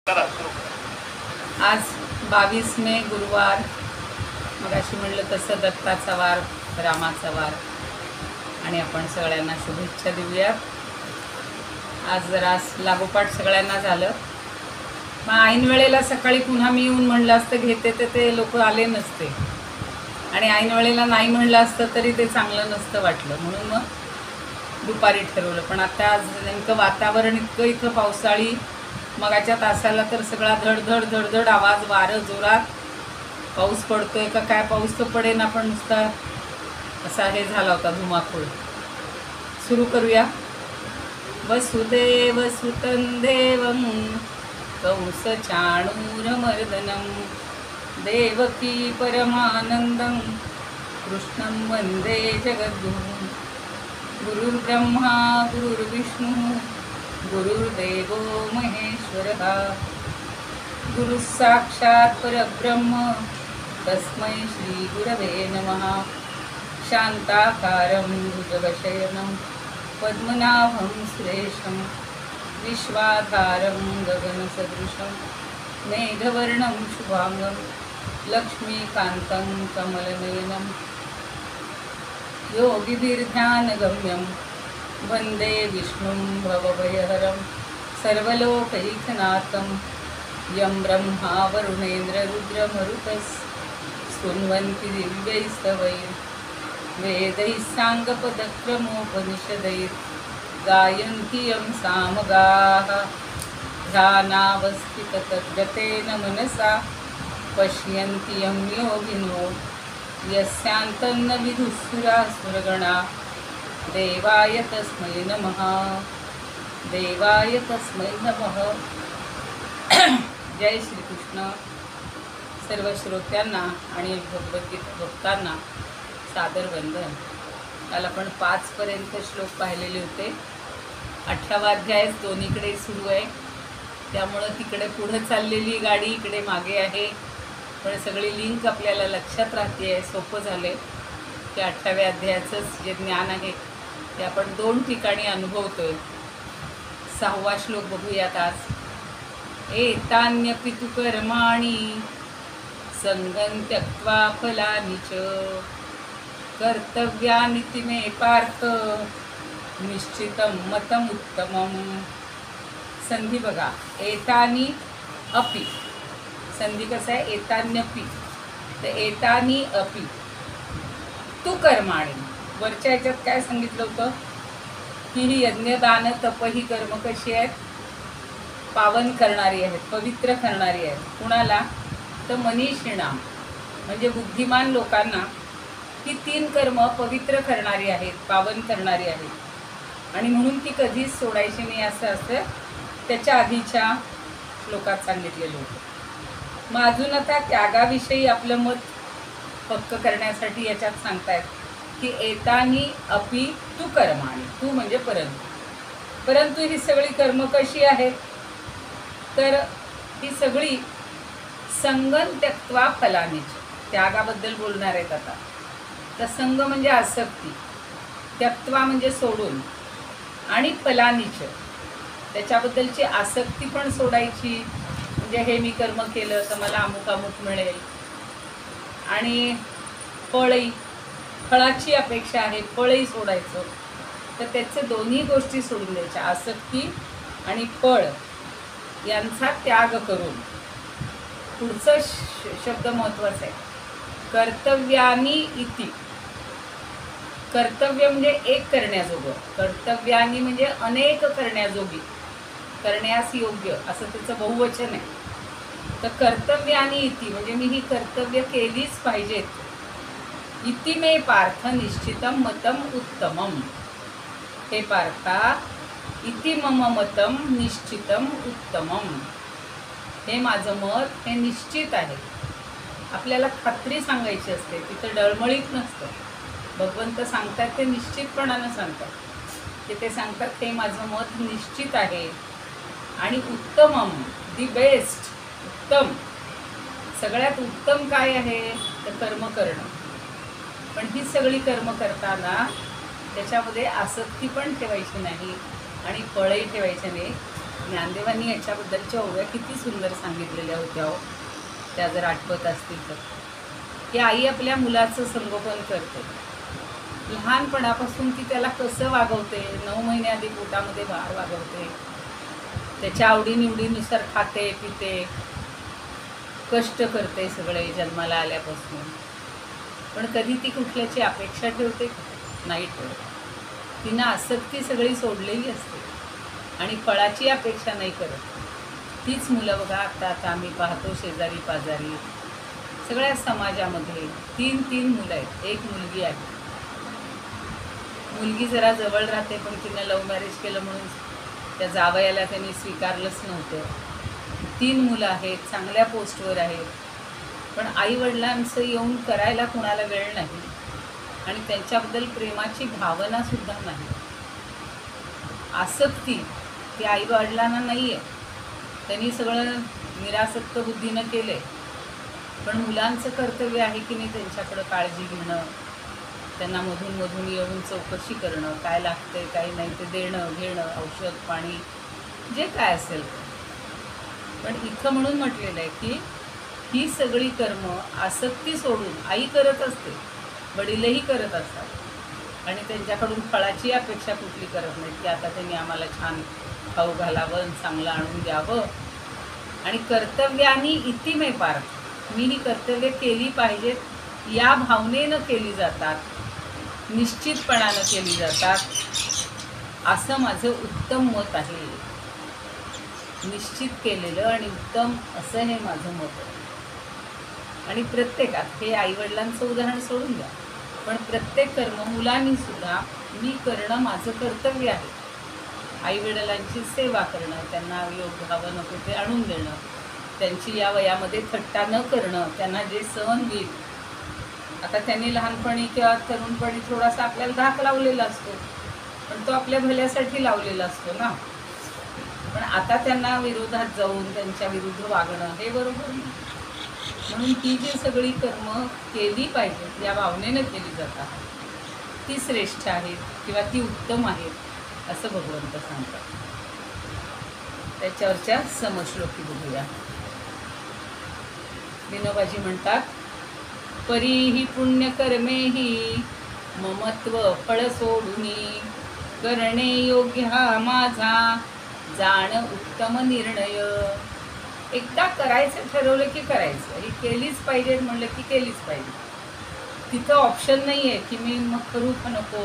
आज 22 मे गुरुवार, मगाशी म्हणलं तसं दत्ताचा वार, रामाचा वार आणि आपण सगळ्यांना शुभेच्छा देऊयात. आज जरा लागोपाठ सगळ्यांना झालं. मग ऐन वेळेला सकाळी पुन्हा मी येऊन म्हणलं असतं घेते तर ते लोक आले नसते आणि ऐन वेळेला नाही म्हणलं असतं तरी ते चांगलं नसतं वाटलं, म्हणून मग दुपारी ठरवलं. पण आता आज नेमकं वातावरण इतकं इथं पावसाळी, मगाच्या तासाला तर सगळा धडधड धडधड आवाज, वारं जोरात, पाऊस पडतोय का काय, पाऊस तर पडेना पण नुसता असा हे झाला होता धुमाकूळ. सुरू करूया. वसुदेव सुतं देवं कंस चाणूरमर्दनं देवकी परमानंदं कृष्णं वंदे जगद्गुरुं. गुरुर्ब्रह्मा गुरुर्विष्णू गुरुर्देवो महेश्वरः गुरुः साक्षात् परब्रह्म तस्मै श्री गुरवे नमः. शान्ताकारं भुजगशयनं पद्मनाभं सुरेशं विश्वाधारं गगनसदृशं मेघवर्णं शुभांगं लक्ष्मीकान्तं कमलनयनं योगिभिर्ध्यानगम्यं वन्दे विष्णुं भवभयहरं सर्वलोकैकनाथं यं ब्रह्मा वरुणेन्द्ररुद्रमरुतः स्तुवन्ति दिव्यैस्तवैः वेदैः साङ्गपदक्रमोपनिषदैः गायन्ति यं सामगाः. ध्यानावस्थिततद्गतेन मनसा पश्यन्ति यं योगिनो यस्यान्तं न विदुःसुरासुरगणा. देवाय तस्मै नमः, देवाय तस्मै नमः. जय श्रीकृष्ण. सर्व श्रोत्यांना आणि भगवद्गीता भक्तांना सादर वंदन. काल आपण 5 पर्यंत श्लोक पाहिलेले होते. 18वा अध्याय दोन्हीकडे सुरू आहे, त्यामुळं तिकडे पुढे चाललेली गाडी इकडे मागे आहे, पण सगळी लिंक आपल्याला लक्षात राहते आहे. सोपं झाले की 18व्या अध्यायाचंच जे ज्ञान आहे ते आपण 2 ठिकाणी अनुभवतोय. 6वा श्लोक बघूयात आज. एतान्यपि तु कर्माणि संगं त्यक्त्वा फलानि च कर्तव्यानिति मे पार्थ निश्चितं मतम् उत्तमं. संधी बघा, एतानि अपि. संधी कसं आहे, एतान्यपि. तर एतानि अपि तु कर्माणि. वरच्या ह्याच्यात काय सांगितलं होतं की ही यज्ञदान तप ही कर्म कशी आहेत, पावन करणारी आहेत, पवित्र करणारी आहेत. कुणाला तर मनीषिणाम म्हणजे बुद्धिमान लोकांना ही 3 कर्म पवित्र करणारी आहेत, पावन करणारी आहेत आणि म्हणून ती कधीच सोडायची नाही असं असं त्याच्या आधीच्या श्लोकात सांगितलेलं होतं. मग अजून आता त्यागाविषयी आपलं मत पक्क करण्यासाठी याच्यात सांगतायत की एतानी अपि तु कर्माणि. तू म्हणजे परंतु ही सगळी कर्म कशी आहेत, तर ही सगळी संगं त्यक्त्वा फलानिच. त्यागाबद्दल बोलणार आहेत आता. तर संग म्हणजे आसक्ती, त्यक्त्वा म्हणजे सोडून, आणि फलानिच त्याच्याबद्दलची आसक्ती पण सोडायची. म्हणजे हे मी कर्म केलं तर मला अमुक अमुक मिळेल, आणि फळाची अपेक्षा आहे, फळही सोडायचं. तर त्याचे दोन्ही गोष्टी सोडून द्यायच्या, आसक्ती आणि फळ यांचा त्याग करून. पुढचं शब्द महत्त्वाचा आहे, कर्तव्यानी इति. कर्तव्य म्हणजे एक करण्याजोगं, कर्तव्यानी म्हणजे अनेक करण्याजोगी, करण्यास योग्य असं त्याचं बहुवचन आहे. तर कर्तव्यानी इति म्हणजे मी ही कर्तव्य केलीच पाहिजेत. इति मे पार्थ निश्चितं मतम उत्तमम. हे पार्था, इति मम मतम निश्चितं उत्तमम. हे माझं मत हे निश्चित आहे. आपल्याला खात्री सांगायची असते, तिथं डळमळीत नसतं. भगवंत सांगतात ते निश्चितपणानं सांगतात, की ते सांगतात हे माझं मत निश्चित आहे. आणि उत्तमम, दी बेस्ट, उत्तम. सगळ्यात उत्तम काय आहे तर कर्म करणं. पण ही सगळी कर्म करताना त्याच्यामध्ये आसक्ती पण ठेवायची नाही आणि फळही ठेवायचे नाही. ज्ञानदेवांनी याच्याबद्दलच्या ओव्या किती सुंदर सांगितलेल्या होत्या हो, त्या जर आठवत असतील तर. की आई आपल्या मुलाचं संगोपन करते, लहानपणापासून ती त्याला कसं वागवते, 9 महिने आधी पोटामध्ये बाळ वागवते, त्याच्या आवडीनिवडीनुसार खाते पिते, कष्ट करते सगळे जन्माला आल्यापासून. पण कधी ती कुठल्याची अपेक्षा ठेवते? नाही ठेवत. तिनं आसक्ती सगळी सोडलेली असते आणि फळाची अपेक्षा नाही करत. तीच मुलं बघा आता आम्ही पाहतो शेजारी पाजारी सगळ्या समाजामध्ये 3 मुलं आहेत, 1 मुलगी आहे. मुलगी जरा जवळ राहते, पण तिनं लव्ह मॅरेज केलं म्हणून त्या जावयाला त्यांनी स्वीकारलंच नव्हतं. 3 मुलं आहेत, चांगल्या पोस्टवर आहेत, पण आईवडिलांचं येऊन करायला कोणाला वेळ नाही आणि त्यांच्याबद्दल प्रेमाची भावनासुद्धा नाही. आसक्ती ती आईवडिलांना नाही आहे. त्यांनी सगळं निरासक्त बुद्धीनं केलं आहे, पण मुलांचं कर्तव्य आहे की नाही त्यांच्याकडं काळजी घेणं, त्यांना मधून येऊन चौकशी करणं, काय लागतंय काय नाही ते देणं घेणं, औषध पाणी जे काय असेल. पण इथं म्हणून म्हटलेलं आहे की ही सगळी कर्म आसक्ती सोडून आई करत असते, वडीलही करत असतात आणि त्यांच्याकडून फळाची अपेक्षा कुठली करत नाहीत की आता त्यांनी आम्हाला छान खाऊ घालावं, चांगलं आणून द्यावं. आणि कर्तव्यानी इति मे पार्थ, मी ही कर्तव्य केली पाहिजेत या भावनेनं केली जातात, निश्चितपणानं केली जातात, असं माझं उत्तम मत आहे. निश्चित केलेलं आणि उत्तम असं हे माझं मत आहे. आणि प्रत्येकात हे आईवडिलांचं उदाहरण सोडून द्या, पण प्रत्येक कर्म मुलांनीसुद्धा मी करणं माझं कर्तव्य आहे. आईवडिलांची सेवा करणं, त्यांना योग्य हवं नको ते आणून देणं, त्यांची या वयामध्ये थट्टा न करणं, त्यांना जे सहन होईल. आता त्यांनी लहानपणी किंवा तरुणपणी थोडासा आपल्याला धाक लावलेला असतो, पण तो आपल्या भल्यासाठी लावलेला असतो ना. पण आता त्यांना विरोधात जाऊन त्यांच्या विरुद्ध वागणं हे बरोबर नाही. म्हणून ही जी सगळी कर्म केली पाहिजेत या भावनेनं केली जातात, ती श्रेष्ठ आहेत किंवा ती उत्तम आहेत असं भगवंत सांगतात. त्याच्यावरच्या समश्लोकी बघूया. विनोबाजी म्हणतात, परीही पुण्यकर्मेही ममत्व फळ सोडुनी, करणे योग्य हा माझा जाण उत्तम निर्णय. एकदा करायचं ठरवलं की करायचं, ही केलीच पाहिजे म्हणलं की केलीच पाहिजे. तिथं ऑप्शन नाही आहे की मी मग करू का नको,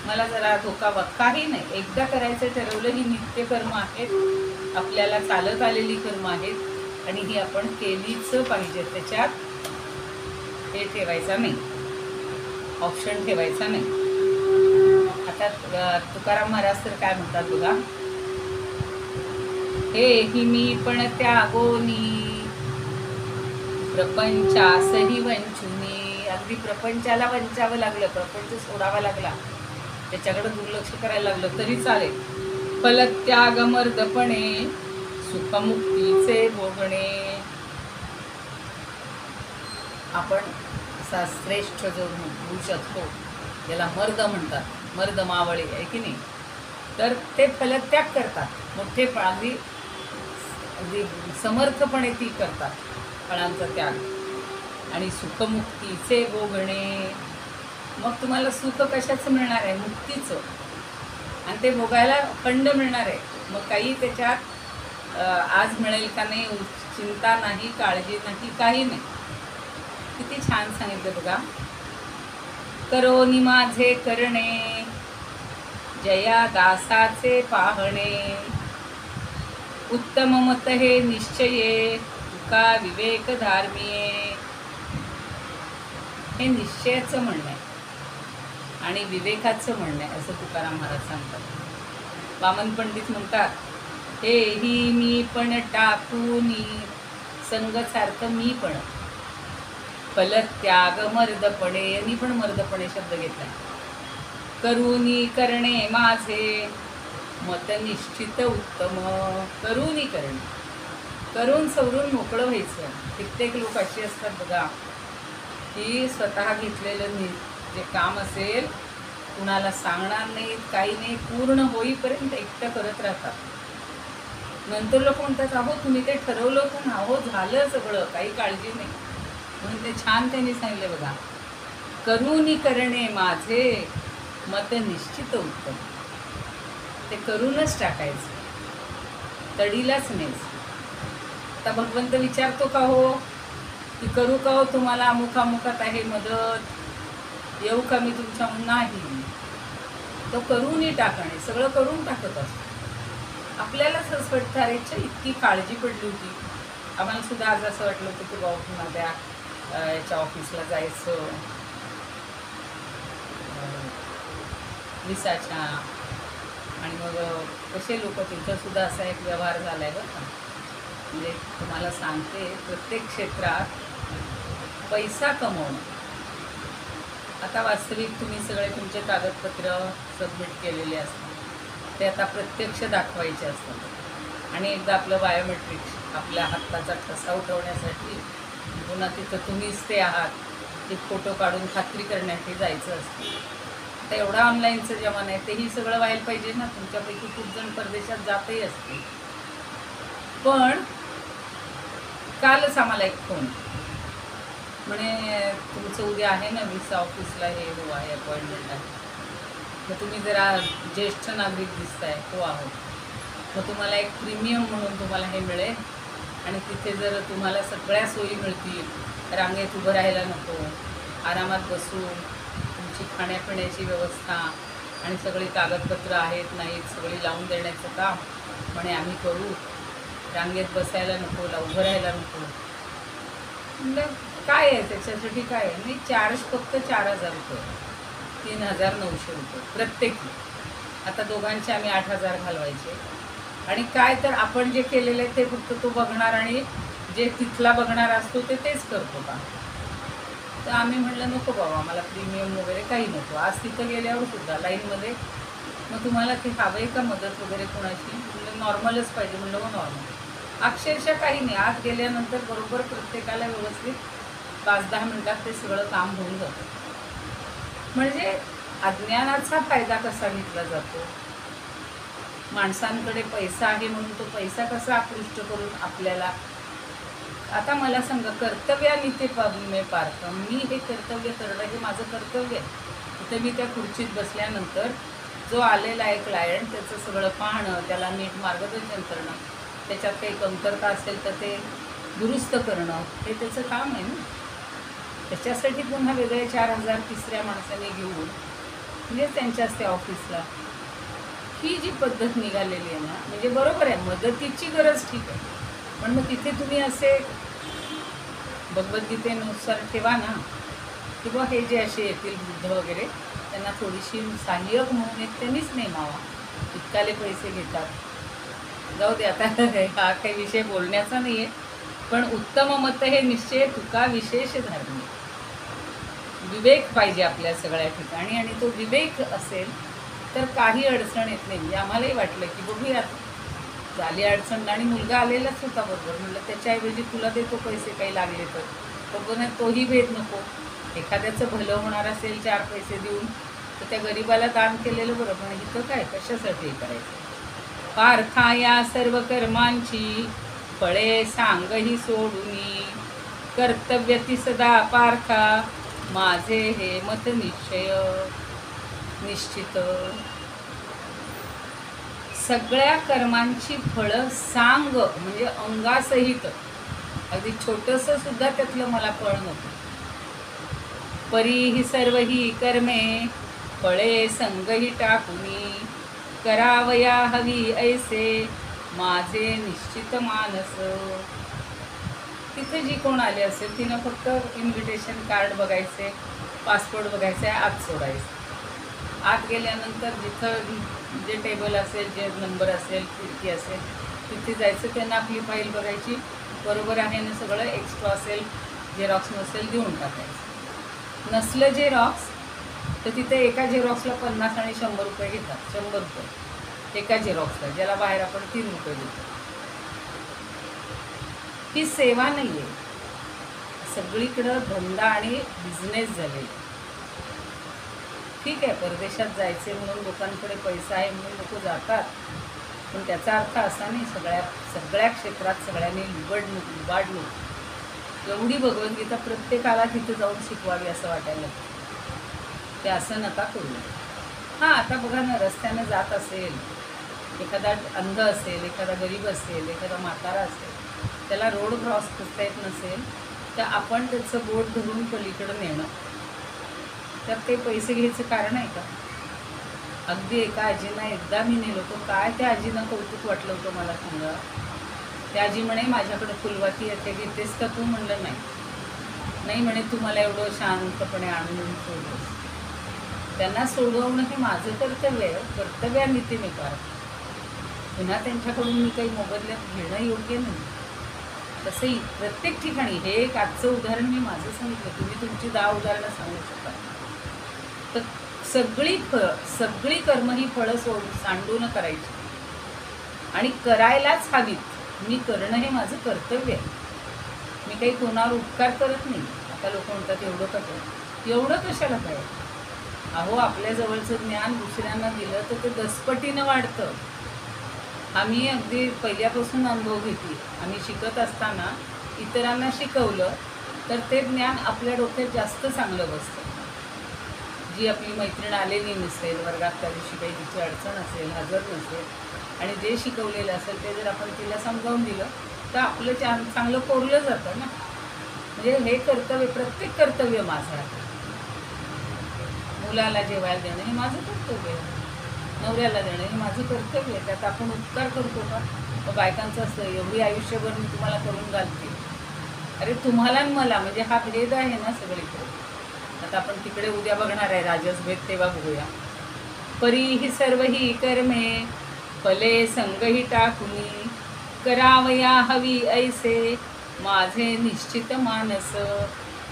मला जरा धोका वा, काही नाही. एकदा करायचं ठरवलं, ही नित्यकर्म आहेत, आपल्याला चालत आलेली कर्म आहेत आणि ही आपण केलीच पाहिजे. त्याच्यात हे ठेवायचा नाही, ऑप्शन ठेवायचा नाही. आता तुकाराम महाराज तर काय म्हणतात बघा, हे हि मी पण त्यागोनी प्रपंचासही वंचुनी. अगदी प्रपंचाला वंचावं लागलं, प्रपंच सोडावा लागला, त्याच्याकडे दुर्लक्ष करायला लागलं तरी चालेल. फलत्याग मर्दपणे सुखमुक्तीचे भोगणे. आपण असा श्रेष्ठ जो होऊ शकतो याला मर्द म्हणतात, मर्द मावळे आहे की नाही. तर ते फलत्याग करतात, मोठे अगदी समर्थपणे ती करतात फळांचा त्याग. आणि सुखमुक्तीचे भोगणे, मग तुम्हाला सुख कशाचं मिळणार आहे? मुक्तीचं. आणि ते भोगायला खंड मिळणार आहे. मग काही त्याच्यात आज मिळेल का नाही चिंता नाही, काळजी नाही, काही नाही. किती छान सांगितलं बघा. करोनी माझे करणे जया दासाचे पाहणे, उत्तम मत हे निश्चये तुका विवेक धार्मिये. हे निश्चयाचं म्हणणं आहे आणि विवेकाचं म्हणणं आहे असं तुकाराम महाराज सांगतात. वामन पंडित म्हणतात, हे ही मी पण टाकूनी संगसार्थ मी पण फलत्याग मर्दपणे. यांनी पण मर्दपणे शब्द घेतला. करूनी करणे माझे मत निश्चित उत्तम. करूनी करणे, करून सवरून मोकळं व्हायचं. कित्येक लोक अशी असतात बघा की स्वतः घेतलेलं जे काम असेल कुणाला सांगणार नाहीत, काही नाही, पूर्ण होईपर्यंत एकटं करत राहतात. नंतर लोक म्हणतात अहो तुम्ही ते ठरवलं होतं ना, अहो झालं सगळं, काही काळजी नाही. म्हणून ते छान त्यांनी सांगितलं बघा, करूनी करणे माझे मत निश्चित उत्तम. ते करूनच टाकायचं, तडीलाच नाही. आता भगवंत विचारतो का हो की करू का हो तुम्हाला अमुकात आहे मदत, येऊ का मी तुमच्या, नाही. तो करूनही टाकणे, सगळं करून टाकत असतो. आपल्यालाच असं वाटतं अरे इतकी काळजी पडली होती. आम्हाला सुद्धा आज असं वाटलं होतं की बाबा पुन्हा त्या याच्या ऑफिसला जायचं, विसाच्या, आणि मग कसे लोक तिथं सुद्धा असा एक व्यवहार झाला आहे बरं का. म्हणजे तुम्हाला सांगते, प्रत्येक क्षेत्रात पैसा कमवणं. आता वास्तविक तुम्ही सगळे तुमचे कागदपत्र सबमिट केलेले असतात, ते आता प्रत्यक्ष दाखवायचे असतात. आणि एकदा आपलं बायोमेट्रिक, आपल्या हाताचा ठसा उठवण्यासाठी पुन्हा तिथं तुम्हीच ते आहात, ते फोटो काढून खात्री करण्यासाठी जायचं असतं. आता एवढा ऑनलाईनचं जमाना आहे, तेही सगळं व्हायला पाहिजे ना. तुमच्यापैकी खूप जण परदेशात जातही असतील. पण कालच आम्हाला एक फोन, म्हणे तुमचं उद्या आहे ना व्हिसा ऑफिसला हे हो आहे, अपॉइंटमेंट आहे, मग तुम्ही जरा ज्येष्ठ नागरिक दिसताय. हो आहोत. मग तुम्हाला एक प्रीमियम म्हणून तुम्हाला हे मिळेल, आणि तिथे जर तुम्हाला सगळ्या सोयी मिळतील, रांगेत उभं राहायला नको, आरामात बसून तुमची खाण्यापिण्याची व्यवस्था आणि सगळी कागदपत्र आहेत नाहीत सगळी लावून देण्याचं काम म्हणे आम्ही करू, रांगेत बसायला नको, उभं राहायला नको. म्हणजे काय आहे त्याच्यासाठी, काय आहे मी चार्ज फक्त 4,000 रुपये, 3,900 रुपये प्रत्येकी. आता दोघांचे आम्ही 8,000 घालवायचे. आणि काय तर आपण जे केलेलं आहे ते फक्त तो बघणार, आणि जे तिथला बघणार असतो ते तेच करतो का. तर आम्ही म्हटलं नको बाबा, आम्हाला प्रीमियम वगैरे काही नको. आज तिथं गेल्यावर सुद्धा लाईनमध्ये, मग तुम्हाला ते हवं आहे का मदत वगैरे कोणाची, म्हणजे नॉर्मलच पाहिजे. म्हणलं हो नॉर्मल. अक्षरशः काही नाही, आत गेल्यानंतर बरोबर प्रत्येकाला व्यवस्थित 5-10 मिनिटात ते सगळं काम होऊन जातं. म्हणजे अज्ञानाचा फायदा कसा घेतला जातो, माणसांकडे पैसा आहे म्हणून तो पैसा कसा आकृष्ट करून आपल्याला. आता मला सांगा, कर्तव्यानिते मे पार्थ, मी हे कर्तव्य करणं हे माझं कर्तव्य आहे. इथे मी त्या खुर्चीत बसल्यानंतर जो आलेला आहे क्लायंट, त्याचं सगळं पाहणं, त्याला नीट मार्गदर्शन करणं, त्याच्यात काही कमतरता असेल तर ते दुरुस्त करणं, हे त्याचं काम आहे ना. त्याच्यासाठी पुन्हा वेगळे 4,000 तिसऱ्या माणसाने घेऊन म्हणजे त्यांच्याच त्या ऑफिसला, ही जी पद्धत निघालेली आहे ना, म्हणजे बरोबर आहे, मदतीची गरज ठीक आहे, पण मग तिथे तुम्ही असे भगवद्गीतेनुसार ठेवा ना, किंवा हे जे असे येतील वृद्ध वगैरे, त्यांना थोडीशी सहाय्यक म्हणून एक त्यांनीच नेमावा. इतकाले पैसे घेतात, जाऊ दे आता. हा काही विषय बोलण्याचा नाही आहे, पण उत्तम मत हे निश्चय तुका विशेष धार्मिक. विवेक पाहिजे आपल्या सगळ्या ठिकाणी, आणि तो विवेक असेल तर काही अडचण येत नाही. म्हणजे आम्हालाही वाटलं की बघूयात झाली अडचण, आणि मुलगा आलेलाच होता बरोबर. म्हटलं त्याच्याऐवजी तुला देतो पैसे काही लागले तर, बघून तोही भेद नको. एखाद्याचं भलं होणार असेल 4 पैसे देऊन, तर त्या गरिबाला दान केलेलं बरं. पण इथं काय कशासाठी करायचं. पार्था या सर्व कर्मांची फळे सांगही सोडूनी, कर्तव्य ती सदा पार्था माझे हे मत निश्चित. सगळ्या कर्मांची फळं सांग, म्हणजे अंगासहित, अगदी छोटंसं सुद्धा त्यातलं मला फळ नको. परी ही सर्व ही कर्मे फळे संगही टाकुनी, करावया हवी ऐसे माझे निश्चित मानस. तिथे जी कोण आले असेल तिनं फक्त इन्व्हिटेशन कार्ड बघायचे, पासपोर्ट बघायचे, आत सोडायचं. आत गेल्यानंतर जिथं जे टेबल असेल, जे नंबर असेल, खिडकी असेल, तिथे जायचं, त्यांना आपली फाईल बघायची, बरोबर आहे ना सगळं, एक्स्ट्रा असेल, झेरॉक्स नसेल देऊन टाकायचं. नसलं झेरॉक्स तर तिथे एका झेरॉक्सला 50 आणि 100 रुपये घेतात. 100 रुपये एका झेरॉक्सला, ज्याला बाहेर आपण 3 रुपये देतो. ही सेवा नाही आहे, सगळीकडं धंदा आणि बिझनेस झालेला. ठीक आहे, परदेशात जायचे म्हणून लोकांकडे पैसा आहे म्हणून लोक जातात, पण त्याचा अर्थ असा नाही सगळ्या क्षेत्रात सगळ्यांनी लुबाडणूक एवढी भगवद्गीता प्रत्येकाला तिथे जाऊन शिकवावी असं वाटायला लागतं. ते असं नका करू. हां, आता बघा ना, रस्त्यानं जात असेल, एखादा अंध असेल, एखादा गरीब असेल, एखादा म्हातारा असेल, त्याला रोड क्रॉस करता येत नसेल तर आपण त्याचं बोट धरून पलीकडं नेणं, तर ते पैसे घ्यायचं कारण आहे का? अगदी एका आजींना एकदा मी नेलो होतो, काय त्या आजींना कौतुक वाटलं होतं मला सांगा. त्या आजी म्हणे, माझ्याकडे फुलवाती येते, घेतेस का तू? म्हणलं नाही म्हणे, तू मला एवढं शांतपणे आणून सोडलंस. त्यांना सोडवणं हे माझं कर्तव्य आहे, कर्तव्यानिमित्त मी पार. पुन्हा त्यांच्याकडून मी काही मोबदल्यात घेणं योग्य नाही. तसंही प्रत्येक ठिकाणी हे एक आजचं उदाहरण मी माझं सांगितलं, तुम्ही तुमची 10 उदाहरणं सांगू शकता. तर सगळी कर्म ही फळं सांडून करायची आणि करायलाच हवीत. मी करणं हे माझं कर्तव्य आहे. मी काही कोणावर उपकार करत नाही. आता लोक म्हणतात एवढं कशाला काय? अहो, आपल्या जवळचं ज्ञान दुसऱ्यांना दिलं तर ते 10 पटीनं वाढतं. आम्ही अगदी पहिल्यापासून अनुभव घेतली. आम्ही शिकत असताना इतरांना शिकवलं तर ते ज्ञान आपल्या डोक्यात जास्त चांगलं बसतं. जी आपली मैत्रीण आलेली नसेल वर्गात, त्या दिवशी काही तिची अडचण असेल, हजर नसेल, आणि जे शिकवलेलं असेल ते जर आपण तिला समजावून दिलं तर आपलं चांगलं कोरलं जातं ना. म्हणजे हे कर्तव्य, प्रत्येक कर्तव्य माझं आहे. मुलाला जेवायला देणं हे माझं कर्तव्य आहे, नवऱ्याला देणं हे माझं कर्तव्य आहे. त्यात आपण उपकार करतो का? मग बायकांचं असतं, एवढी आयुष्यभर मी तुम्हाला करून घालते. अरे तुम्हाला आणि मला, म्हणजे हा भेद आहे ना सगळीकडे. आता आपण तिकडे उद्या बघणार आहे राजस भेद, तेव्हा बघूया. परी ही सर्व ही कर्मे फले संगही टाकुनी करावया हवी ऐसे माझे निश्चित मानस.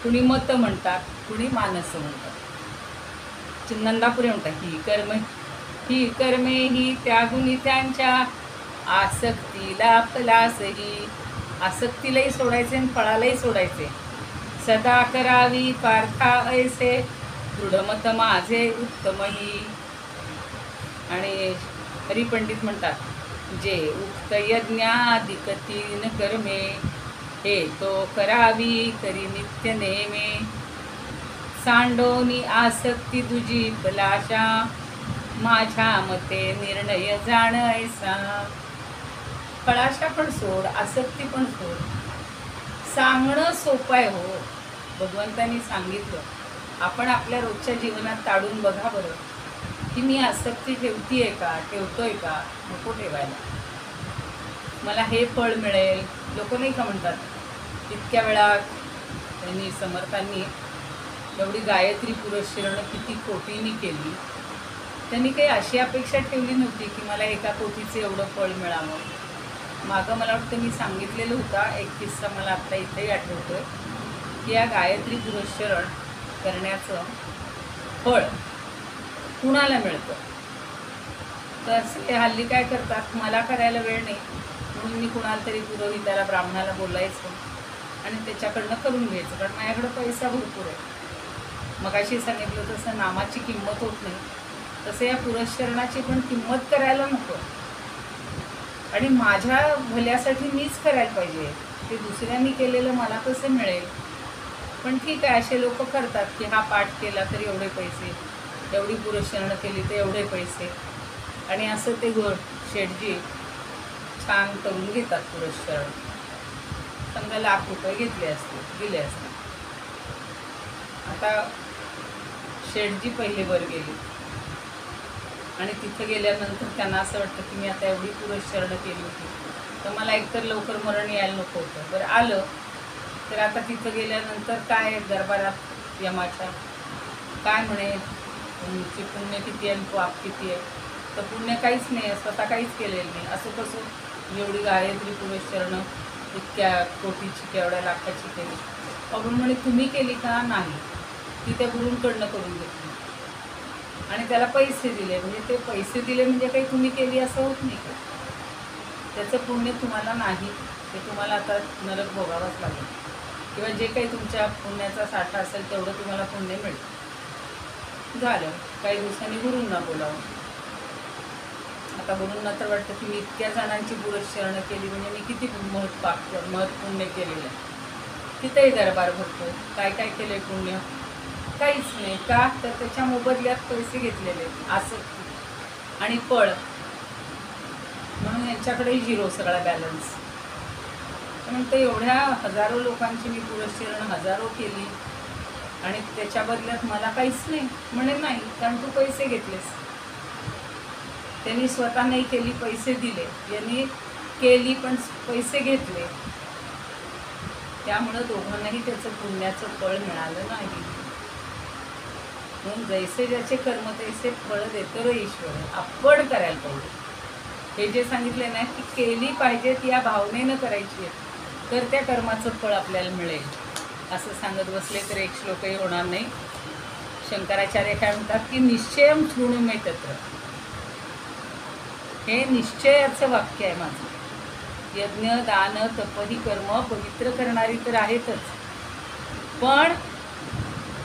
कुणी मत म्हणतात, कुणी मानस म्हणतात. नंदापुरे म्हणतात ही कर्मे ही त्यागुनी त्यांच्या आसक्तीला फलासही. आसक्तीलाही सोडायचे आणि फळालाही सोडायचे. सदा करावी पार्था ऐसे दृढमत माझे उत्तमही. आणि हरिपंडित म्हणतात, जे उक्त यज्ञाधिक 3 कर्मे हे तो करावी करी नित्य नेमे. सांडोनी आसक्ती तुझी फलाशा माझ्या मते निर्णय जाण ऐसा. फळाशा पण सोड, आसक्ती पण सोड. सांगणं सोपं आहे हो. भगवंतांनी सांगितलं, आपण आपल्या रोजच्या जीवनात ताडून बघा बरं की मी आसक्ती ठेवतीये का, ठेवतोय का? नको ठेवायला. मला हे फळ मिळेल. लोक नाही का म्हणतात, इतक्या वेळात त्यांनी समर्थांनी एवढी गायत्री पुरस्करणं किती कोटींनी केली. त्यांनी काही अशी अपेक्षा ठेवली नव्हती की मला एका कोटीचं एवढं फळ मिळावं. मागं मला वाटतं मी सांगितलेलं होता एक किस्सा, मला आत्ता इथेही आठवतोय की या गायत्री पुरस्करण करण्याचं फळ कुणाला मिळतं. तर असे हल्ली काय करतात, मला करायला वेळ नाही म्हणून मी कुणाला तरी पुरोहिताला, ब्राह्मणाला बोलायचं आणि त्याच्याकडनं करून घ्यायचं, कारण माझ्याकडं पैसा भरपूर आहे. मग अशी सांगितलं तसं नामाची किंमत होत नाही, तसं या पुरस्करणाची पण किंमत करायला नको. आणि माझ्या भल्यासाठी मीच करायला पाहिजे. ते दुसऱ्यांनी केलेलं मला कसं मिळेल? पण ठीक आहे, असे लोक करतात की हा पाठ केला तर एवढे पैसे, एवढी पुरस्करणं केली तर एवढे पैसे, आणि असं ते शेठजी छान करून घेतात पुरस्करण. समजा ₹1,00,000 दिले असते. आता शेठजी पहिले वर गेले आणि तिथं गेल्यानंतर त्यांना असं वाटतं की मी आता एवढी पुरस्करणं केली होती तर मला एकतर लवकर मरण यायला नको होतं. बरं आलं तर आता तिथं गेल्यानंतर काय दरबारात यमाच्या काय म्हणे, तुमची पुण्य किती आहे आणि पाप किती आहे? तर पुण्य काहीच नाही, स्वतः काहीच केलेलं नाही. असं कसं एवढी गायत्री पुरस्करणं इतक्या कोटीची, केवढ्या लाखाची केली? आपण म्हणे तुम्ही केली का? नाही, ती त्या गुरूंकडनं करून घेतली आणि त्याला पैसे दिले. म्हणजे ते पैसे दिले म्हणजे काही तुम्ही केली असं होत नाही का? त्याचं पुण्य तुम्हाला नाही, ते तुम्हाला आता नरक भोगावंच लागेल, किंवा जे काही तुमच्या पुण्याचा साठा असेल तेवढं तुम्हाला पुण्य मिळतं. झालं, काही दिवसांनी गुरूंना बोलावं. आता बोलून नंतर वाटतं की मी इतक्या जणांची पुरस्चरणं केली म्हणजे मी किती महत्पुण्य केलेलं आहे. तिथेही दरबार भरतो. काय काय केलं आहे पुण्य? काहीच नाही. का तर त्याच्या मोबदल्यात पैसे घेतलेले, आसक्ती आणि पळ, म्हणून यांच्याकडेही झिरो सगळा बॅलन्स. म्हणून तर एवढ्या हजारो लोकांची मी पुरस्चरण हजारो केली आणि त्याच्या बदल्यात मला काहीच नाही. म्हणे नाही, कारण तू पैसे घेतलेस. त्यांनी स्वतः नाही केली, पैसे दिले. यांनी केली पण पैसे घेतले. त्यामुळं दोघांनाही त्याचं पुण्याचं फळ मिळालं नाही. म्हणून जैसे ज्याचे कर्म तैसे फळ देतो रे ईश्वर. आपण करायला पाहिजे. हे जे सांगितले ना की केली पाहिजेत या भावनेनं करायची आहे, तर त्या कर्माचं फळ आपल्याला मिळेल. असं सांगत बसले तर एक श्लोकही होणार नाही. शंकराचार्य काय म्हणतात की निश्चयम शृणुमे तत्र. हे निश्चयाचं वाक्य आहे माझं. यज्ञ दान तप ही कर्म पवित्र करणारी तर आहेतच, पण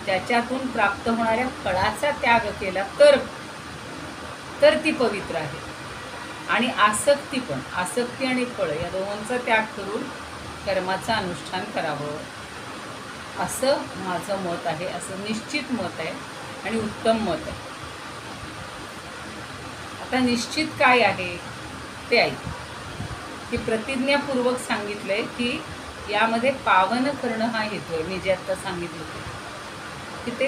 त्याच्यातून प्राप्त होणाऱ्या फळाचा त्याग केला तर ती पवित्र आहे. आणि आसक्ती पण, आसक्ती आणि फळ या दोघांचा त्याग करून कर्माचं अनुष्ठान करावं, असं माझं मत आहे. असं निश्चित मत आहे आणि उत्तम मत आहे. आता निश्चित काय आहे ते ऐक. की प्रतिज्ञापूर्वक सांगितलंय की यामध्ये पावन करणं हा हेतू आहे. मी जे आत्ता सांगितलं की ते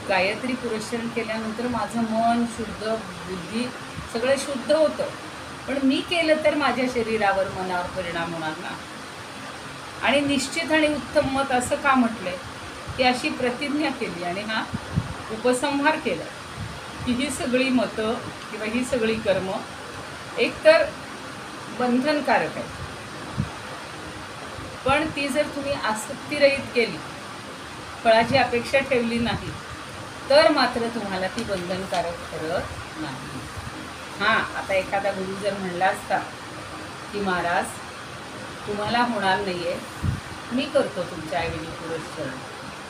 गायत्री पुरस्चरण केल्यानंतर माझं मन शुद्ध, बुद्धी सगळं शुद्ध होतं. पण मी केलं तर माझ्या शरीरावर, मनावर परिणाम होणार ना. आणि निश्चित आणि उत्तम मत असं का म्हटलंय की अशी प्रतिज्ञा केली आणि हा उपसंहार केला की ही सगळी मतं किंवा ही सगळी कर्म एकतर बंधनकारक आहे, पण ती जर तुम्ही आसक्तीरहित केली, फळाची अपेक्षा ठेवली नाही, तर मात्र तुम्हाला ती बंधनकारक ठरत नाही. हां, आता एखादा गुरु जर म्हणला असता की महाराज तुम्हाला होणार नाही आहे, मी करतो तुमच्या ऐवजी पुरस्चरण,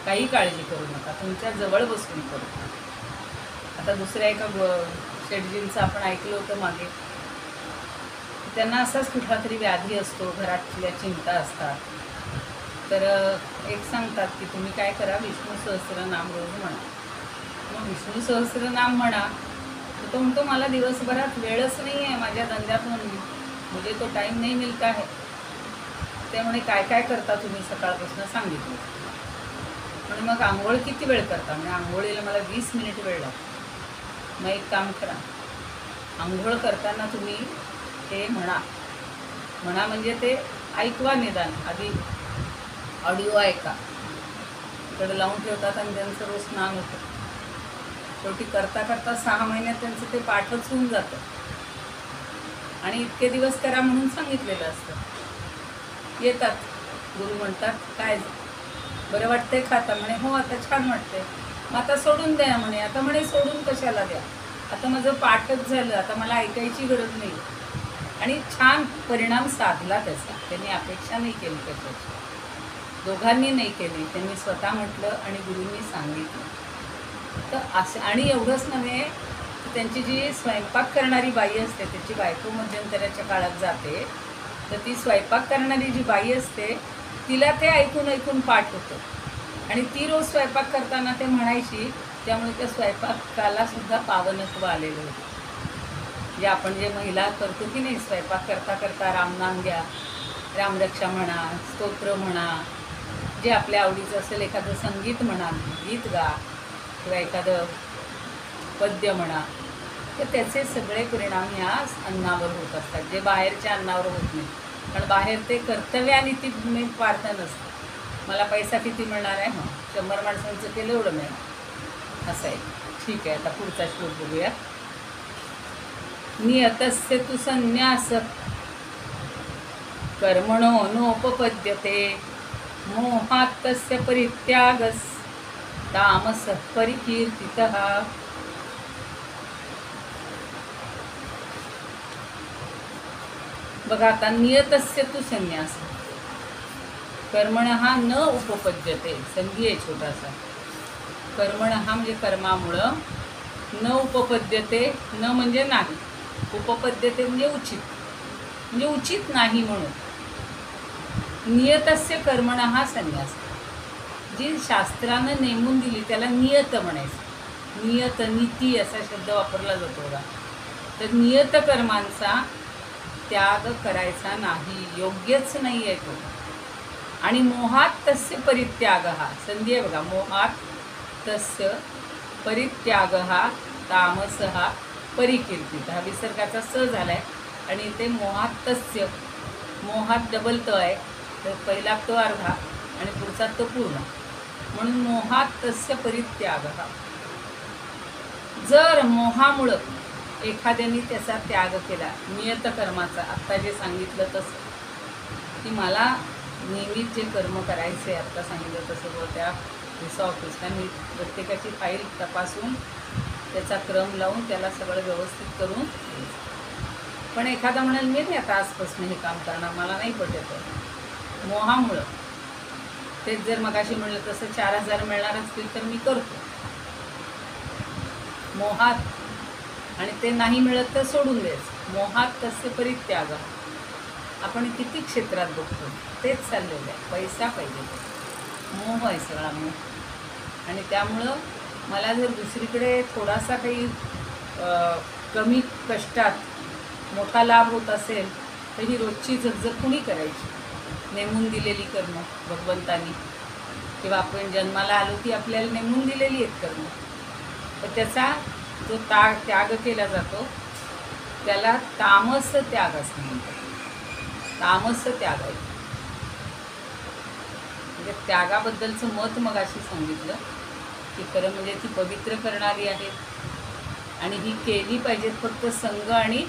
काही काळजी करू नका, तुमच्या जवळ बसून करू. आता दुसऱ्या एका शेठजींचं आपण ऐकलं होतं मागे. त्यांना असाच कुठला तरी व्याधी असतो, घरातल्या चिंता असतात. तर एक सांगतात की तुम्ही काय करा, विष्णू सहस्त्रनाम रोज म्हणा. मग विष्णू सहस्त्रनाम म्हणा. तर तो म्हणतो मला दिवसभरात वेळच नाही आहे, माझ्या धंद्यातून मुझे तो टाईम नाही मिळता है. त्यामुळे काय काय करता तुम्ही सकाळपासून सांगितलं. आणि मग आंघोळ किती वेळ करता? म्हणजे आंघोळीला मला 20 मिनिट वेळ लागतो. मग एक काम करा, आंघोळ करताना तुम्ही ते म्हणा म्हणजे ते ऐकवा निदान. आधी ऑडिओ ऐका, इकडे लावून ठेवतात आणि त्यांचं रोज स्नान होतं. शेवटी करता करता 6 महिन्यात त्यांचं ते पाठच होऊन जातं. आणि इतके दिवस करा म्हणून सांगितलेलं असतं. येतात गुरु म्हणतात काय बरं वाटतंय खाता? म्हणे हो आता छान वाटतंय. मग आता सोडून द्या म्हणे. आता म्हणे सोडून कशाला द्या, आता माझं पाठच झालं, आता मला ऐकायची गरज नाही. आणि छान परिणाम साधला त्याचा. त्यांनी अपेक्षा नाही केली कशाची, दोघांनी नाही केली. त्यांनी स्वतः म्हटलं आणि गुरूंनी सांगितलं. तर असं. आणि एवढंच नव्हे, त्यांची जी स्वयंपाक करणारी बाई असते, त्याची बायको मध्यंतराच्या काळात जाते, तर ती स्वयंपाक करणारी जी बाई असते तिला ते ऐकून ऐकून पाठ होतं. आणि ती रोज स्वयंपाक करताना ते म्हणायची. त्यामुळे त्या स्वयंपाकाला सुद्धा पावनत्व आलेलं होतं. जे आपण जे महिला करतो की नाही, स्वयंपाक करता करता रामनाम घ्या, रामरक्षा म्हणा, स्तोत्र म्हणा, जे आपल्या आवडीचं असेल, एखादं संगीत म्हणा, गीत गा किंवा एखादं पद्य म्हणा, तर त्याचे सगळे परिणाम ह्या अन्नावर होत असतात, जे बाहेरच्या अन्नावर होत नाही. कारण बाहेर ते कर्तव्याने ती मी प्रार्थना नसते. मला पैसा किती मिळणार आहे, 100 माणसांचं केलं एवढं मिळणार, असं आहे. ठीक आहे, आता पुढचा श्लोक बघूया. नियतस्य तु संन्यास कर्मणो नोपपद्यते मोहात् तस्य परित्यागस् तामसः परिकीर्तितः. बघा आता, नियतस्य तु संन्यास, कर्मणः न उपपद्यते, संधी आहे छोटासा. कर्मणः म्हणजे कर्मामुळं, न उपपद्यते, न म्हणजे नाही, उपपद्यते म्हणजे उचित, म्हणजे उचित नाही म्हणून. नियतस्य कर्मण हा संन्यास, जी शास्त्रानं नेमून दिली त्याला नियत म्हणायचं. नियत, नीती असा शब्द वापरला जातो बघा. तर नियत कर्मांचा त्याग करायचा नाही, योग्यच नाही आहे तो. आणि मोहात तस्य परित्याग हा, संधी आहे बघा, मोहात तस्य परित्याग हा तामस हा परिकीर्तित, हा विसर्गाचा स झालाय आणि ते मोहात तस्य, मोहात डबल त आहे, तर पहिला त अर्धा आणि पुढचा त पूर्ण, म्हणून मोहात तस्य परित्याग हा. जर मोहामुळं एखाद्याने त्याचा त्याग केला नियत कर्माचा, आत्ता जे सांगितलं तसं, की मला नियमित जे कर्म करायचे आत्ता सांगितलं तसं, व त्या व्हिसा ऑफिसला मी प्रत्येकाची फाईल तपासून त्याचा क्रम लावून त्याला सगळं व्यवस्थित करून, पण एखादा म्हणाल मी नाही आता आजपासून हे काम करणार, मला नाही पटत मोहामुळं, तेच जर मगाशी म्हणलं तसं 4000 मिळणार असतील तर मी करतो मोहात, आणि ते नाही मिळत तर सोडून द्यायचं. मोहात तस्य परित्याग, आपण किती क्षेत्रात बघतो तेच चाललेलं आहे, पैसा पाहिजे, मोह आहे सगळा मोह. आणि त्यामुळं मला जर दुसरीकडे थोडासा काही कमी कष्टात मोठा लाभ होत असेल तर ही रोजची झगझग कुणी करायची, नेमून दिलेली कर्म भगवंतानी, किंवा आपण जन्माला आलो ती आपल्याला नेमून दिलेली आहेत कर्म, तर त्याचा जो त्याग केला जातो त्याला तामस त्याग असं म्हणतात. तामस त्याग आहे, म्हणजे त्यागाबद्दलचं मत मगाशी सांगितलं की खरं म्हणजे ती पवित्र करणारी आहे आणि ही केली पाहिजेत, फक्त संग आणि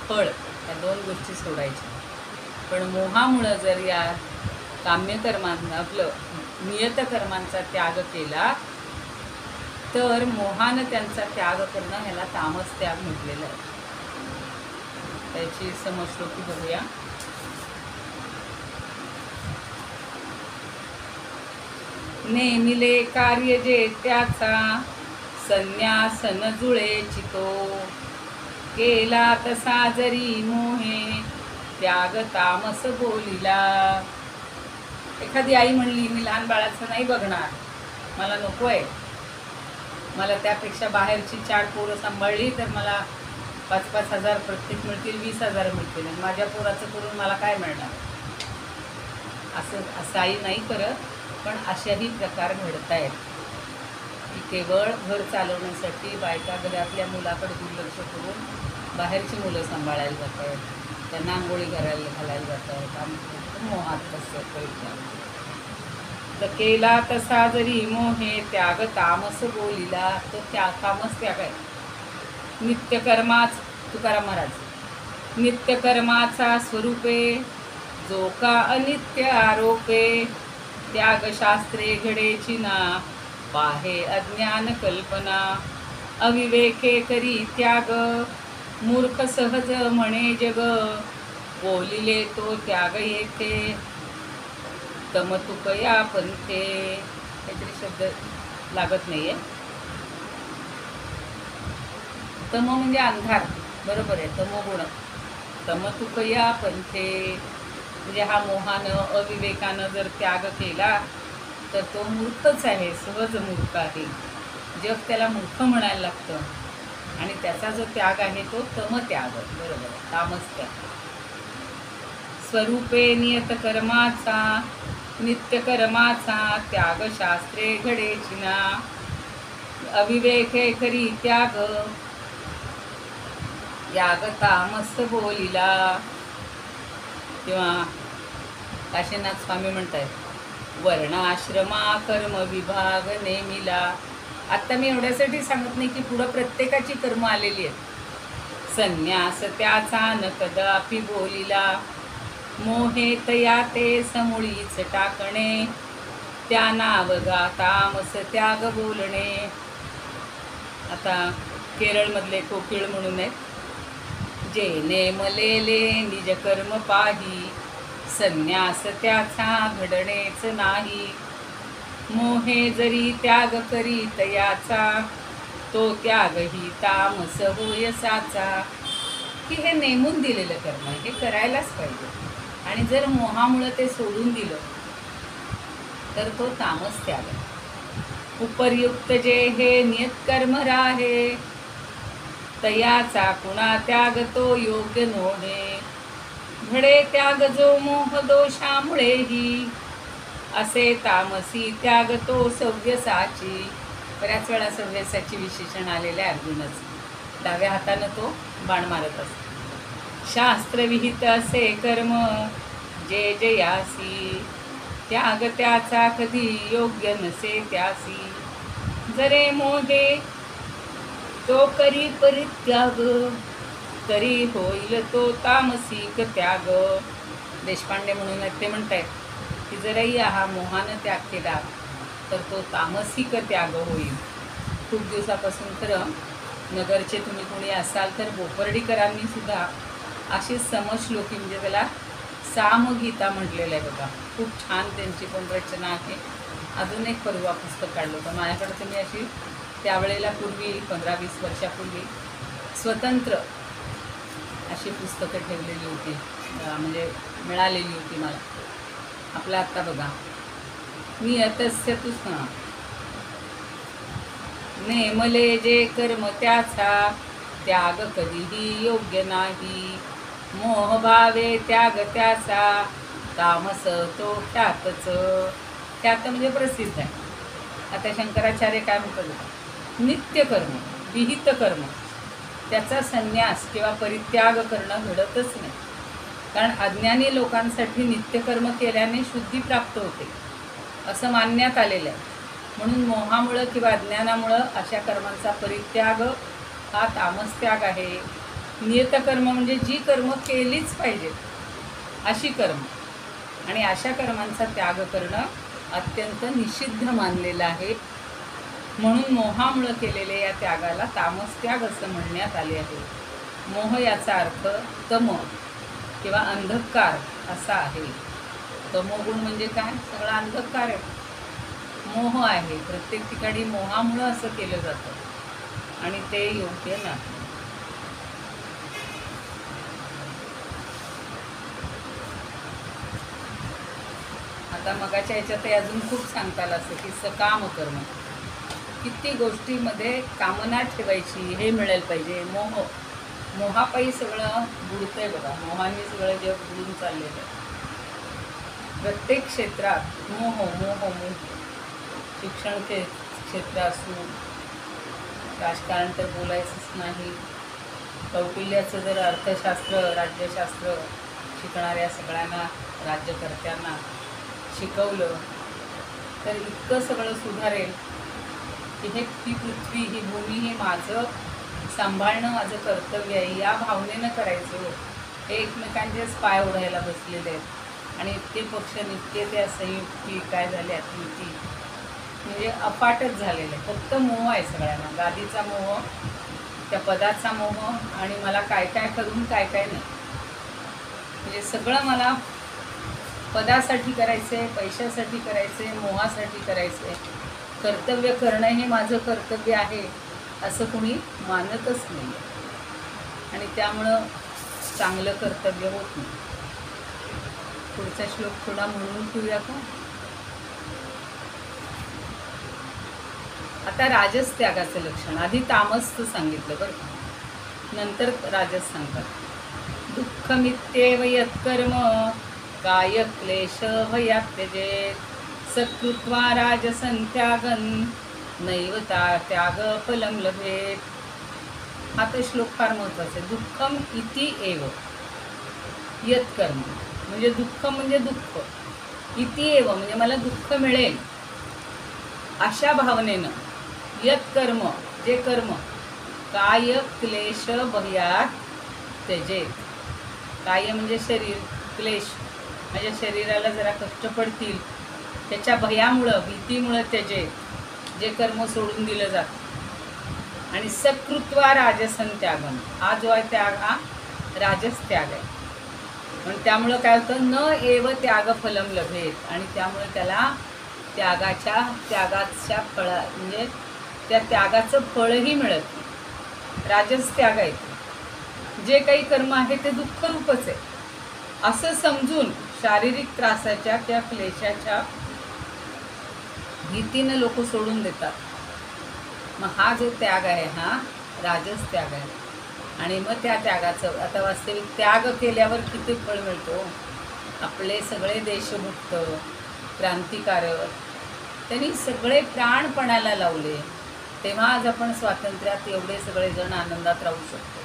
फळ या दोन गोष्टी सोडायच्या. पण मोहामुळं जर या काम्यकर्मांना, आपलं नियतकर्मांचा त्याग केला तर मोहानं त्यांचा त्याग करणं ह्याला तामस त्याग म्हटलेलं आहे. त्याची समश्लोकी बघूया. नेमिले कार्य जे त्याचा संन्यास न जुळे चितो, केला तसा जरी मोहे त्याग तामस बोलिला. एखादी आई म्हणली मी लहान बाळाचं नाही बघणार, मला नको आहे, मला त्यापेक्षा बाहेरची 4 पोरं सांभाळली तर मला 5-5 हजार प्रत्येक मिळतील, 20,000 मिळतील, आणि माझ्या पोराचं करून मला काय मिळणार, असं आई नाही करत. पण अशाही प्रकार घडत आहेत की केवळ घर चालवण्यासाठी बायका घरातल्या मुलाकडे दुर्लक्ष करून बाहेरची मुलं सांभाळायला जात आहेत, त्यांना आंघोळी घालायला जात आहेत, आणि मोहात तसं परित्याग. तर केला तसा जरी मोहे त्याग तामस बोलिला, तो तामस त्याग आहे. नित्यकर्माच, तुकाराम महाराज, नित्यकर्माचा स्वरूपे जो का अनित्य आरोपे, त्याग शास्त्रे घडेची ना पाहे अज्ञान कल्पना, अविवेके करी त्याग मूर्ख सहज म्हणे जग, बोलिले तो त्याग येथे तमतुकया पंथे. काहीतरी शब्द लागत नाहीये. तम म्हणजे अंधार, बरोबर आहे, तमोगुण. तमतुकया पंथे म्हणजे हा मोहानं अविवेकानं जर त्याग केला तर तो मूर्खच आहे, सहज मूर्ख आहे. जग त्याला मूर्ख म्हणायला लागतं, आणि त्याचा जो त्याग आहे तो तमत्याग, बरोबर आहे, तामस त्याग. स्वरूपे नियत कर्माचा नित्यकर्माचा त्याग शास्त्रे घडेचिना, अविवेके करी त्याग याग तामस बोलिला. किंवा काशीनाथ स्वामी म्हणतायत वर्णाश्रमा कर्म विभाग नेमिला. आत्ता मी एवढ्यासाठी सांगत नाही की पुढं प्रत्येकाची कर्म आलेली आहेत. संन्यास त्याचा न कदापि बोलिला, मोहे तया ते समूळीच टाकणे, त्या नावगा तामस त्याग बोलणे. आता केरळमधले कोकिळ म्हणून आहेत, जे नेमलेले निज कर्म पाही, संन्यास त्याचा घडणेच नाही, मोहे जरी त्याग करी तयाचा, तो त्यागही तामस होय साचा. की हे नेमून दिलेलं कर्म हे करायलाच पाहिजे, आणि जर मोहामुळं ते सोडून दिलं तर तो तामस त्याग आहे. उपर्युक्त जे हे नियत कर्म राहे, तयाचा कुणा त्याग तो योग्य नोहे. घडे त्याग जो मोह दोषामुळेही, असे तामसी त्याग तो सव्यसाची. बऱ्याच वेळा सव्यसाची विशेषण आलेले अर्जुनच. डाव्या हातानं तो बाण मारत असतो. शास्त्रविहित असे कर्म जे जयासी, त्याग त्याचा कधी योग्य नसे त्यासी. जरे मोहे तो करी परित्याग, तरी होईल तो तामसिक त्याग. देशपांडे म्हणून ते म्हणतायत की जरही हा मोहानं त्याग केला तर तो तामसिक त्याग होईल. खूप दिवसापासून खरं नगरचे तुम्ही कोणी असाल तर बोपर्डीकरांनी सुद्धा अशी समश्लोकी म्हणजे त्याला सामगीता म्हटलेलं आहे बघा. खूप छान त्यांची पण रचना आहे. अजून एक परवा पुस्तक काढलं होतं माझ्याकडे. तुम्ही अशी त्यावेळेला पूर्वी 15-20 वर्षापूर्वी स्वतंत्र अशी पुस्तकं ठेवलेली होती, म्हणजे मिळालेली होती मला. आपलं आत्ता बघा नियतस्य तू नेमले जे कर्म त्याचा त्याग कधीही योग्य नाही. मोहभावे त्याग त्याचा तामस तो ख्यातच. ख्यात म्हणजे प्रसिद्ध आहे. आता शंकराचार्य काय म्हणतात, नित्यकर्म विहित कर्म त्याचा संन्यास किंवा परित्याग करणं घडतच नाही. कारण अज्ञानी लोकांसाठी नित्यकर्म केल्याने शुद्धी प्राप्त होते असं मानण्यात आलेलं आहे. म्हणून मोहामुळं किंवा अज्ञानामुळं अशा कर्मांचा परित्याग हा तामसत्याग आहे. नियतकर्म म्हणजे जी कर्म केलीच पाहिजेत अशी कर्म, आणि अशा कर्मांचा त्याग करणं अत्यंत निषिद्ध मानलेलं आहे. म्हणून मोहामुळं केलेले या त्यागाला तामसत्याग असं म्हणण्यात आले आहे. मोह याचा अर्थ तम किंवा अंधकार असा आहे. तमोगुण म्हणजे काय, सगळा अंधकार आहे, मोह आहे. प्रत्येक ठिकाणी मोहामुळं असं केलं जातं आणि ते योग्य नाही. आता मगाच्या ह्याच्यात अजून खूप सांगता आलं असं की सकाम कर्म, किती गोष्टीमध्ये कामना ठेवायची, हे मिळेल पाहिजे. मोहापायी सगळं बुडतंय बघा. मोहाने सगळं जग बुडून चाललेलं आहे. प्रत्येक क्षेत्रात मोह मोह मोह. शिक्षण क्षेत्र असो, राजकारण तर बोलायचंच नाही. कौटिल्याचं जर अर्थशास्त्र राज्यशास्त्र शिकणाऱ्या सगळ्यांना राज्यकर्त्यांना शिकवलं तर इतकं सगळं सुधारेल की ही पृथ्वी ही भूमी हे माझं सांभाळणं माझं कर्तव्य आहे या भावनेनं करायचं. हे एकमेकांचेच पाय ओढायला बसलेले आहेत आणि इतके पक्ष नित्य त्या संयुक्ती काय झाल्या युती म्हणजे अपाटच झालेलं आहे. फक्त मोह आहे सगळ्यांना. गादीचा मोह, त्या पदाचा मोह, आणि मला काय काय करून काय काय नाही. म्हणजे सगळं मला पदासाठी करायचं आहे, पैशासाठी करायचं आहे, मोहासाठी करायचं आहे. कर्तव्य करणं हे माझं कर्तव्य आहे असं कुणी मानतच नाही आणि त्यामुळं चांगलं कर्तव्य होत नाही. पुढचा श्लोक थोडा म्हणून ठेवूया का. आता राजस त्यागाचं लक्षण. आधी तामसचं सांगितलं बरं का, नंतर राजस सांगतात. दुःखमित्येव यत्कर्म काय क्लेश भयात्यजेत, सत्कृत्वा राजसंत्यागन नैव त्याग फलम लभेत. हा तर श्लोक फार महत्त्वाचा आहे. दुःखम इति एव यत्कर्म म्हणजे दुःख म्हणजे दुःख, इति एव म्हणजे मला दुःख मिळेल अशा भावनेनं, यत्कर्म जे कर्म, काय क्लेश भयात त्यजेत. काय म्हणजे शरीर, क्लेश म्हणजे शरीराला जरा कष्ट पडतील त्याच्या भयामुळं भीतीमुळं त्यजेत जे कर्म सोडून दिलं जातं. आणि सत्कृत्वा राजसन त्यागम, हा जो आहे त्याग हा राजस त्याग आहे. पण त्यामुळं काय होतं, न एव त्याग फलम लभेत, आणि त्यामुळे त्याला त्यागाच्या फळा म्हणजे त्या त्यागाचं फळही मिळत नाही. राजस त्याग आहे ते. जे काही कर्म आहे ते दुःखरूपच आहे असं समजून शारीरिक त्रासाच्या किंवा क्लेशाच्या भीतीनं लोक सोडून देतात. मग हा जो त्याग आहे हा राजस त्याग आहे. आणि मग त्या त्यागाचं आता वास्तविक त्याग केल्यावर किती फळ मिळतो. आपले सगळे देशभक्त क्रांतिकारक त्यांनी सगळे प्राणपणाला लावले, तेव्हा आज आपण स्वातंत्र्यात एवढे सगळेजण आनंदात राहू शकतो.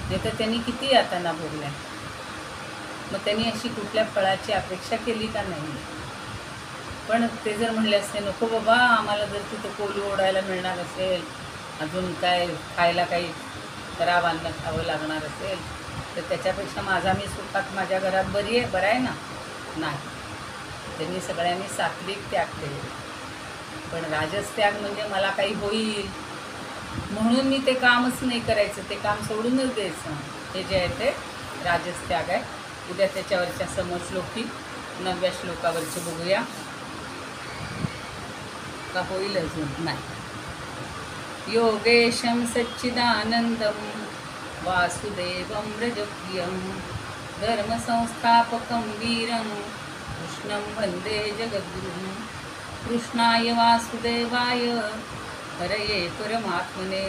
नाही तर त्यांनी किती यातना भोगल्या. मग त्यांनी अशी कुठल्या फळाची अपेक्षा केली का नाही. पण ते जर म्हणले असते नको बाबा आम्हाला जर तिथं कोलू ओढायला मिळणार असेल, अजून काय खायला काही खराब अन्न खावं लागणार असेल तर त्याच्यापेक्षा माझा मी सुखात माझ्या घरात बरं आहे ना. नाही, त्यांनी सगळ्यांनी सात्विक त्याग केले. पण राजस त्याग म्हणजे मला काही होईल म्हणून मी ते कामच नाही करायचं, ते काम सोडूनच द्यायचं, हे जे आहे ते राजस त्याग आहे. उद्या त्याच्यावरच्या समश्लोकी 9व्या श्लोकावरचे बघूया का होईल अजून. नाही. योगेशं सच्चिदानंदं वासुदेवं व्रजप्रियं धर्मसंस्थापकं वीरं कृष्णं वन्दे जगद्गुरुं. कृष्णाय वासुदेवाय हरये परमात्मने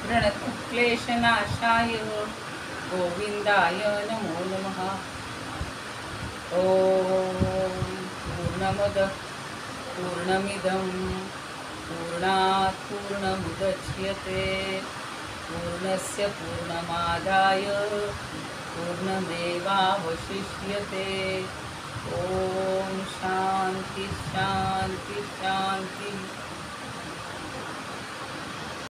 प्रणतक्लेशनाशाय गोविंदाय नमो नमः. ॐ पूर्णमदः पूर्णमिदं पूर्णात् पूर्णमुदच्यते पूर्णस्य पूर्णमादाय पूर्णमेवावशिष्यते. ॐ शान्ति शान्ति शान्ति.